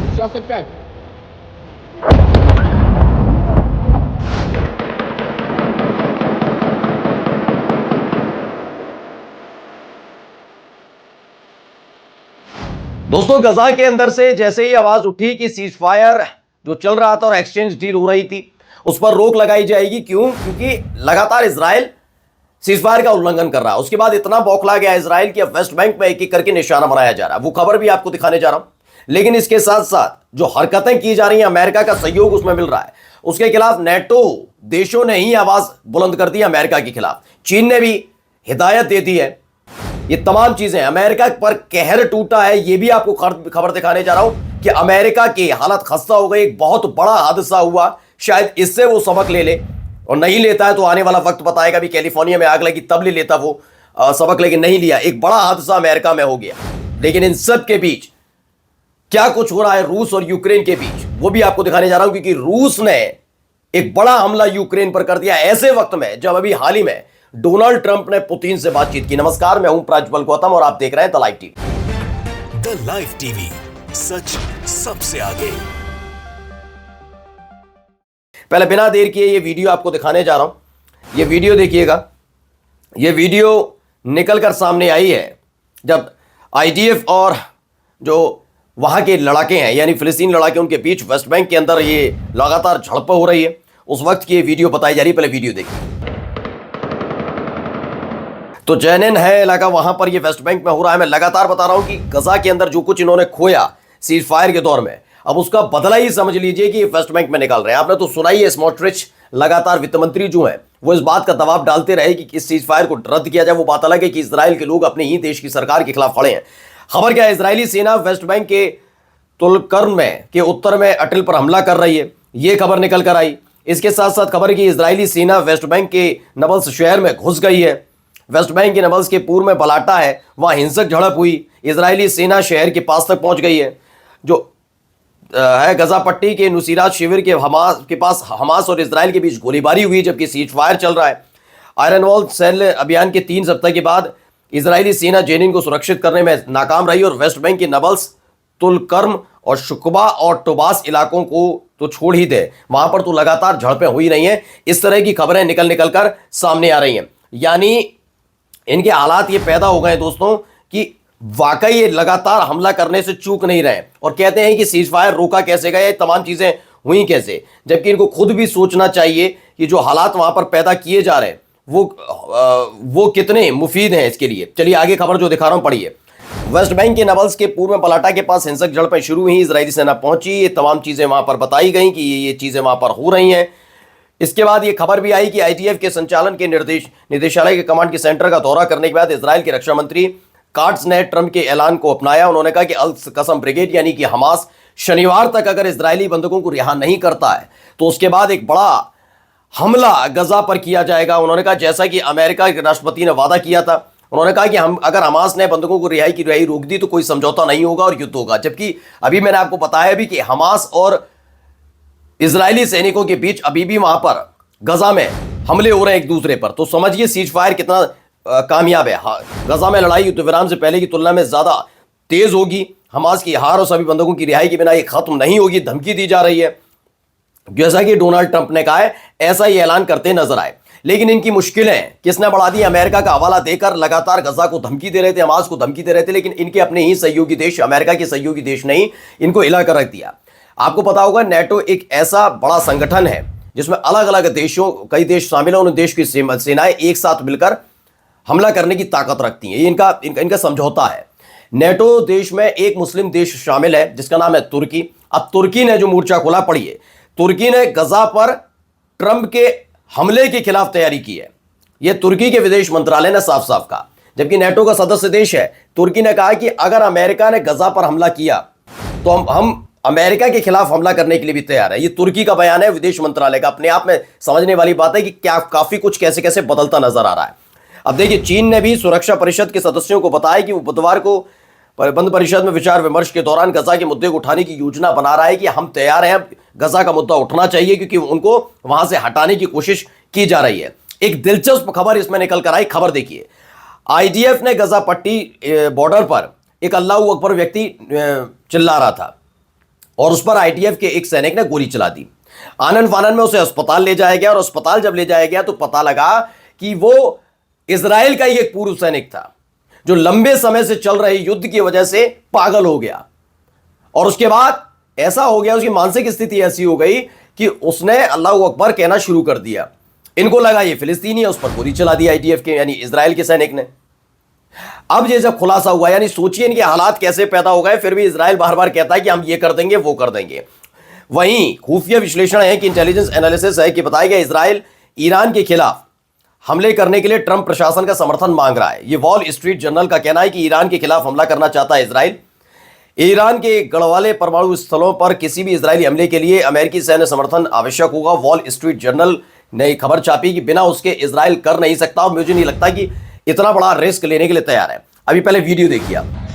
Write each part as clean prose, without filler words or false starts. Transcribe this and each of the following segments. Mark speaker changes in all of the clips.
Speaker 1: Сейчас опять.
Speaker 2: दोस्तों, गजा के अंदर से जैसे ही आवाज उठी कि सीज फायर जो चल रहा था और एक्सचेंज डील हो रही थी उस पर रोक लगाई जाएगी। क्यों? क्योंकि लगातार इजराइल सीज फायर का उल्लंघन कर रहा है। उसके बाद इतना बौखला गया इजराइल कि अब वेस्ट बैंक में एक एक करके निशाना बनाया जा रहा है। वो खबर भी आपको दिखाने जा रहा हूं। लेकिन इसके साथ साथ जो हरकतें की जा रही हैं, अमेरिका का सहयोग उसमें मिल रहा है। उसके खिलाफ नेटो देशों ने ही आवाज बुलंद कर दी अमेरिका के खिलाफ। चीन ने भी हिदायत दे दी है। ये तमाम चीजें, अमेरिका पर कहर टूटा है, ये भी आपको खबर दिखाने जा रहा हूं कि अमेरिका की हालत खस्ता हो गई। एक बहुत बड़ा हादसा हुआ, शायद इससे वो सबक ले ले, और नहीं लेता है तो आने वाला वक्त बताएगा। भी कैलिफोर्निया में आग लगी तब ले लेता वो सबक, लेकिन नहीं लिया। एक बड़ा हादसा अमेरिका में हो गया। लेकिन इन सब के बीच क्या कुछ हो रहा है रूस और यूक्रेन के बीच, वो भी आपको दिखाने जा रहा हूं। क्योंकि रूस ने एक बड़ा हमला यूक्रेन पर कर दिया ऐसे वक्त में जब अभी हाल ही में डोनाल्ड ट्रंप ने पुतिन से बातचीत की। नमस्कार, मैं हूं प्रज्वल गौतम और आप देख रहे हैं the live TV.
Speaker 3: The live TV, सच सबसे आगे।
Speaker 2: पहले बिना देर किए ये वीडियो आपको दिखाने जा रहा हूं। ये वीडियो देखिएगा। ये वीडियो निकलकर सामने आई है जब आईडीएफ और जो वहां के लड़ाके हैं, यानी फिलिस्तीनी लड़ाके, उनके बीच वेस्ट बैंक के अंदर ये लगातार झड़पें हो रही है। उस वक्त की ये वीडियो बताई जा रही है। पहले वीडियो देखिए। तो जैनिन है इलाका, वहां पर ये वेस्ट बैंक में हो रहा है। मैं लगातार बता रहा हूं कि गजा के अंदर जो कुछ इन्होंने खोया सीज फायर के दौर में, अब उसका बदला ही समझ लीजिए कि वेस्ट बैंक में निकाल रहे हैं। आपने तो सुना ही है, स्मोट्रिच लगातार वित्त मंत्री जो है वो इस बात का दबाव डालते रहे कि इस सीज फायर को रद्द किया जाए। वो बात अलग है कि इजराइल के लोग अपने ही देश की सरकार के खिलाफ खड़े हैं। खबर क्या है, इजरायली सेना वेस्ट बैंक के तुलकर्म में के उत्तर में अटल पर हमला कर रही है। यह खबर निकल कर आई। इसके साथ साथ खबर की इजरायली सेना वेस्ट बैंक के नबल्स शहर में घुस गई है। वेस्ट बैंक के नबल्स के पूर्व में बलाटा है, वहां हिंसक झड़प हुई। इजरायली सेना शहर के पास तक पहुंच गई है। जो है गजा पट्टी के नुसीरात शिविर के पास हमास और इजराइल के बीच गोलीबारी हुई जबकि सीज फायर चल रहा है। आयरन वॉल सेल अभियान के 3 सप्ताह के बाद इजरायली सेना जेनिन को सुरक्षित करने में नाकाम रही और वेस्ट बैंक के नबल्स, तुलकर्म और शुकबा और टोबास इलाकों को तो छोड़ ही दे, वहां पर तो लगातार झड़पें हुई नहीं है। इस तरह की खबरें निकल कर सामने आ रही हैं। यानी इनके हालात ये पैदा हो गए दोस्तों कि वाकई ये लगातार हमला करने से चूक नहीं रहे और कहते हैं कि सीज फायर रोका कैसे गया, तमाम चीजें हुई कैसे, जबकि इनको खुद भी सोचना चाहिए कि जो हालात वहां पर पैदा किए जा रहे हैं वो कितने मुफीद हैं इसके लिए। चलिए आगे खबर जो दिखा रहा हूं पढ़िए। वेस्ट बैंक के नबल्स के पूर्व में पलाटा के पास हिंसक झड़पें शुरू हुई। इजरायली सेना पहुंची, ये तमाम चीजें वहां पर बताई गई कि ये चीजें वहां पर हो रही हैं। इसके बाद ये खबर भी आई कि आईडीएफ के संचालन के निदेशालय के कमांड के सेंटर का दौरा करने के बाद इजराइल के रक्षा मंत्री काट्स ने ट्रंप के ऐलान को अपनाया। उन्होंने कहा कि अल कसम ब्रिगेड यानी कि हमास शनिवार तक अगर इजरायली बंधकों को रिहा नहीं करता है तो उसके बाद एक बड़ा हमला गजा पर किया जाएगा। उन्होंने कहा जैसा कि अमेरिका के राष्ट्रपति ने वादा किया था, उन्होंने कहा कि हम अगर हमास ने बंधकों को रिहाई रोक दी तो कोई समझौता नहीं होगा और युद्ध होगा। जबकि अभी मैंने आपको बताया भी कि हमास और इजरायली सैनिकों के बीच अभी भी वहां पर गजा में हमले हो रहे हैं एक दूसरे पर। तो समझिए सीज फायर कितना कामयाब है। गजा में लड़ाई युद्ध विराम से पहले की तुलना में ज्यादा तेज होगी। हमास की हार और सभी बंधकों की रिहाई के बिना ये खत्म नहीं होगी, धमकी दी जा रही है। जैसा कि डोनाल्ड ट्रंप ने कहा है, ऐसा ही ऐलान करते नजर आए। लेकिन इनकी मुश्किलें किसने बढ़ा दी? अमेरिका का हवाला देकर लगातार गजा को धमकी दे रहे थे, हमास को धमकी दे रहे थे। लेकिन इनके अपने ही सहयोगी देश, अमेरिका के सहयोगी देश ने ही इनको हिला कर रख दिया। आपको पता होगा नेटो एक ऐसा बड़ा संगठन है जिसमें अलग अलग देशों, कई देश शामिल हैं। उन देश की सेनाएं एक साथ मिलकर हमला करने की ताकत रखती हैं। ये इनका समझौता है। नेटो देश में एक मुस्लिम देश शामिल है जिसका नाम है तुर्की। अब तुर्की ने जो मोर्चा खोला, पढ़िए, तुर्की ने गजा पर ट्रंप के हमले के खिलाफ तैयारी की है। यह तुर्की के विदेश मंत्रालय ने साफ साफ कहा। जबकि नेटो का सदस्य देश है, तुर्की ने कहा कि अगर अमेरिका ने गजा पर हमला किया तो हम अमेरिका के खिलाफ हमला करने के लिए भी तैयार है। ये तुर्की का बयान है विदेश मंत्रालय का। अपने आप में समझने वाली बात है कि क्या काफी कुछ कैसे कैसे बदलता नजर आ रहा है। अब देखिए, चीन ने भी सुरक्षा परिषद के सदस्यों को बताया कि वो बुधवार को बंद परिषद में विचार विमर्श के दौरान गजा के मुद्दे को उठाने की योजना बना रहा है कि हम तैयार हैं, गजा का मुद्दा उठना चाहिए क्योंकि उनको वहां से हटाने की कोशिश की जा रही है। एक दिलचस्प खबर इसमें निकल कर आई। खबर देखिए, आईडीएफ ने गजा पट्टी बॉर्डर पर एक अल्लाहू अकबर व्यक्ति चिल्ला रहा था और उस पर आईटीएफ के एक सैनिक ने गोली चला दी। आनन फानन में उसे अस्पताल ले जाया गया और अस्पताल जब ले जाया गया तो पता लगा कि वो इजराइल का ही एक पूर्व सैनिक था जो लंबे समय से चल रहे युद्ध की वजह से पागल हो गया। और उसके बाद ऐसा हो गया, उसकी मानसिक स्थिति ऐसी हो गई कि उसने अल्लाह अकबर कहना शुरू कर दिया। इनको लगा ये फिलिस्तीनी है, उस पर गोली चला दी आईटीएफ के यानी इजराइल के सैनिक ने। अब ये जब खुलासा हुआ, यानी सोचिए इनके हालात कैसे पैदा हो गए, फिर भी इजराइल बार बार कहता है कि हम ये कर देंगे वो कर देंगे। वहीं खुफिया विश्लेषण है कि इंटेलिजेंस एनालिसिस है कि बताया गया इजराइल ईरान के खिलाफ हमले करने के लिए ट्रंप प्रशासन का समर्थन मांग रहा है। ये वॉल स्ट्रीट जर्नल का कहना है कि ईरान के खिलाफ हमला करना चाहता है इजराइल। ईरान के गढ़वाले परमाणु स्थलों पर किसी भी इजरायली हमले के लिए अमेरिकी सैन्य समर्थन आवश्यक होगा। वॉल स्ट्रीट जर्नल ने खबर छापी कि बिना उसके इजराइल कर नहीं सकता और मुझे नहीं लगता कि इतना बड़ा रिस्क लेने के लिए तैयार है। अभी पहले वीडियो देखिए आप।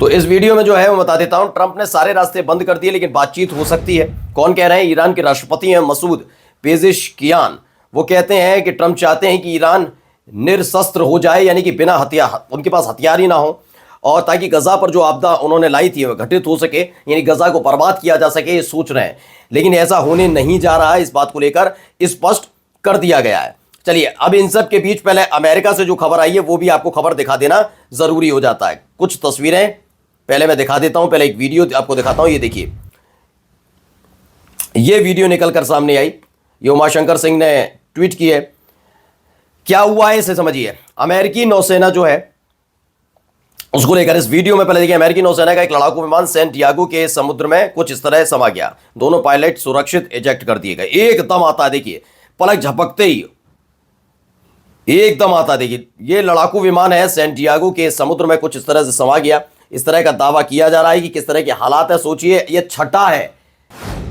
Speaker 2: तो इस वीडियो में जो है मैं बता देता हूं, ट्रंप ने सारे रास्ते बंद कर दिए लेकिन बातचीत हो सकती है। कौन कह रहे हैं? ईरान के राष्ट्रपति हैं मसूद पेजेशकियान। वो कहते हैं कि ट्रंप चाहते हैं कि ईरान निरशस्त्र हो जाए, यानी कि बिना हथियार, उनके पास हथियार ही ना हो, और ताकि गजा पर जो आपदा उन्होंने लाई थी वह घटित हो सके, यानी गजा को बर्बाद किया जा सके, ये सोच रहे हैं। लेकिन ऐसा होने नहीं जा रहा है, इस बात को लेकर स्पष्ट कर दिया गया है। चलिए अब इन सब के बीच पहले अमेरिका से जो खबर आई है वो भी आपको खबर दिखा देना जरूरी हो जाता है। कुछ तस्वीरें पहले मैं दिखा देता हूं, पहले एक वीडियो आपको दिखाता हूं। ये देखिए, ये वीडियो निकल कर सामने आई, ये उमाशंकर सिंह ने ट्वीट की है। क्या हुआ है इसे समझिए। अमेरिकी नौसेना जो है उसको लेकर इस वीडियो में पहले देखिए, अमेरिकी नौसेना का एक लड़ाकू विमान सैंटियागो के समुद्र में कुछ इस तरह समा गया। दोनों पायलट सुरक्षित इजेक्ट कर दिए गए। एकदम आता है, देखिए पलक झपकते ही एकदम आता, देखिए ये लड़ाकू विमान है सैंटियागो के समुद्र में कुछ इस तरह से समा गया। इस तरह का दावा किया जा रहा है कि किस तरह के हालात है। सोचिए ये छठा है,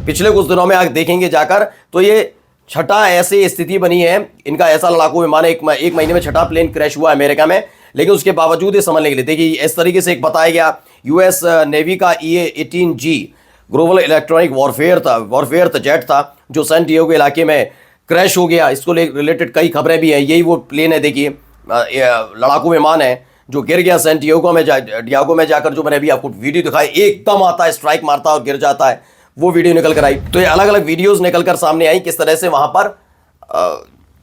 Speaker 2: पिछले कुछ दिनों में आप देखेंगे जाकर तो ये छठा ऐसी स्थिति बनी है इनका। ऐसा लड़ाकू विमान एक महीने में छठा प्लेन क्रैश हुआ अमेरिका में, लेकिन उसके बावजूद ये समझने के लिए देखिए इस तरीके से एक बताया गया। यूएस नेवी का EA-18G global electronic warfare jet था जो सैन डिएगो इलाके में क्रैश हो गया। इसको रिलेटेड कई खबरें भी हैं। यही वो प्लेन है, देखिए लड़ाकू विमान है जो गिर गया सैन डिएगो में जाकर, जो मैंने अभी आपको वीडियो दिखाई, एकदम आता है, स्ट्राइक मारता है और गिर जाता है। वो वीडियो निकल कर आई। तो ये अलग अलग वीडियोस निकल कर सामने आई किस तरह से वहां पर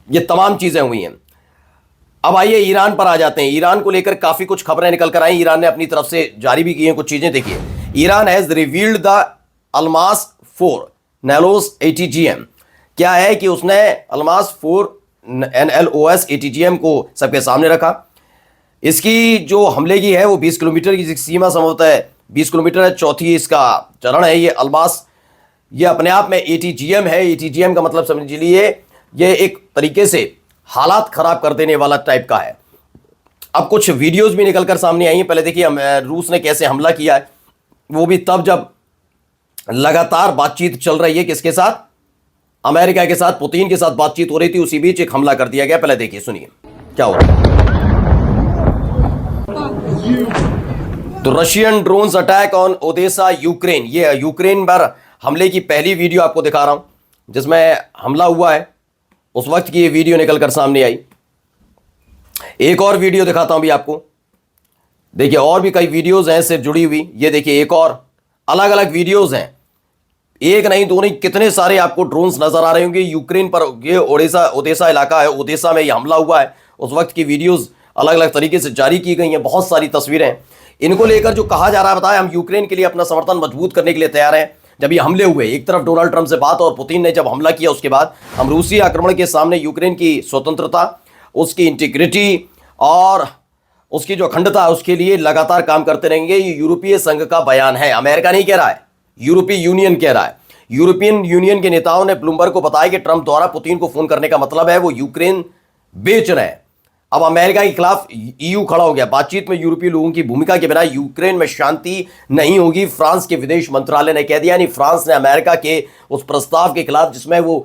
Speaker 2: ये तमाम चीजें हुई हैं। अब आइए ईरान पर आ जाते हैं। ईरान को लेकर काफी कुछ खबरें निकल कर आई। ईरान ने अपनी तरफ से जारी भी की हैं कुछ चीजें। देखिए, Iran has revealed the Almas 4 नैलोस ATGM। क्या है कि उसने अल्मास 4 NLOS ATGM को सबके सामने रखा। इसकी जो हमले की है वो 20 किलोमीटर की सीमा संभवतः 20 किलोमीटर है। चौथी इसका चरण है ये अल्मास। ये अपने आप में ATGM है। ATGM का मतलब समझ लीजिए ये एक तरीके से हालात खराब कर देने वाला टाइप का है। अब कुछ वीडियोस भी निकल कर सामने आई हैं। पहले देखिए रूस ने कैसे हमला किया है, वो भी तब जब लगातार बातचीत चल रही है किसके साथ, अमेरिका के साथ, पुतिन के साथ बातचीत हो रही थी, उसी बीच एक हमला कर दिया गया। पहले देखिए, सुनिए क्या हो रहा है। तो Russian drones attack on Odesa Ukraine, ये यूक्रेन पर हमले की पहली वीडियो आपको दिखा रहा हूं जिसमें हमला हुआ है, उस वक्त की ये वीडियो निकल कर सामने आई। एक और वीडियो दिखाता हूं भी आपको, देखिए और भी कई वीडियोस हैं इससे जुड़ी हुई। ये देखिए एक और अलग अलग वीडियोस हैं, एक नहीं दो नहीं कितने सारे आपको ड्रोन्स नजर आ रहे होंगे यूक्रेन पर। ये ओदेसा इलाका है, ओदेसा में ये हमला हुआ है, उस वक्त की वीडियोस अलग अलग तरीके से जारी की गई हैं। बहुत सारी तस्वीरें इनको लेकर जो कहा जा रहा है, बताया हम यूक्रेन के लिए अपना समर्थन मजबूत करने के लिए तैयार हैं। जब ये हमले हुए, एक तरफ डोनाल्ड ट्रंप से बात और पुतिन ने जब हमला किया, उसके बाद हम रूसी आक्रमण के सामने यूक्रेन की स्वतंत्रता, उसकी इंटीग्रिटी और उसकी जो अखंडता है उसके लिए लगातार काम करते रहेंगे। ये यूरोपीय संघ का बयान है, अमेरिका नहीं कह रहा है, यूरोपीय यूनियन कह रहा है। यूरोपियन यूनियन के नेताओं ने ब्लूमबर्ग को बताया कि ट्रंप द्वारा पुतिन को फोन करने का मतलब है वो यूक्रेन बेच रहे हैं। अब अमेरिका के खिलाफ EU खड़ा हो गया। बातचीत में यूरोपीय लोगों की भूमिका के बिना यूक्रेन में शांति नहीं होगी, फ्रांस के विदेश मंत्रालय ने कह दिया। यानी फ्रांस ने अमेरिका के उस प्रस्ताव के खिलाफ जिसमें वो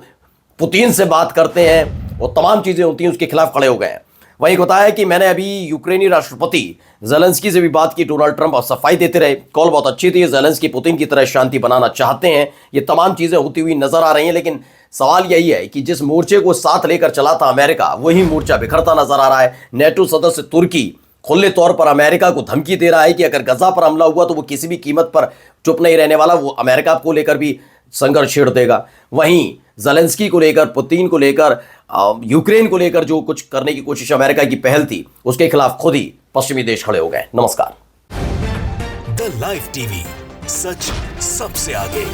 Speaker 2: पुतिन से बात करते हैं, वो तमाम चीजें होती हैं, उसके खिलाफ खड़े हो गए हैं। वहीं बताया कि मैंने अभी यूक्रेनी राष्ट्रपति जेलेंस्की से भी बात की। डोनाल्ड ट्रंप और सफाई देते रहे, कॉल बहुत अच्छी थी। जेलेंस्की पुतिन की तरह शांति बनाना चाहते हैं। ये तमाम चीजें होती हुई नजर आ रही हैं, लेकिन सवाल यही है कि जिस मोर्चे को साथ लेकर चला था अमेरिका, वही मोर्चा बिखरता नजर आ रहा है। नेटो सदस्य तुर्की खुले तौर पर अमेरिका को धमकी दे रहा है कि अगर गजा पर हमला हुआ तो वो किसी भी कीमत पर चुप नहीं रहने वाला, वो अमेरिका को लेकर भी संघर्ष छेड़ देगा। वहीं ज़ेलेंस्की को लेकर, पुतिन को लेकर, यूक्रेन को लेकर जो कुछ करने की कोशिश अमेरिका की पहल थी, उसके खिलाफ खुद ही पश्चिमी देश खड़े हो गए। नमस्कार।
Speaker 3: द लाइव टीवी, सच सबसे आगे।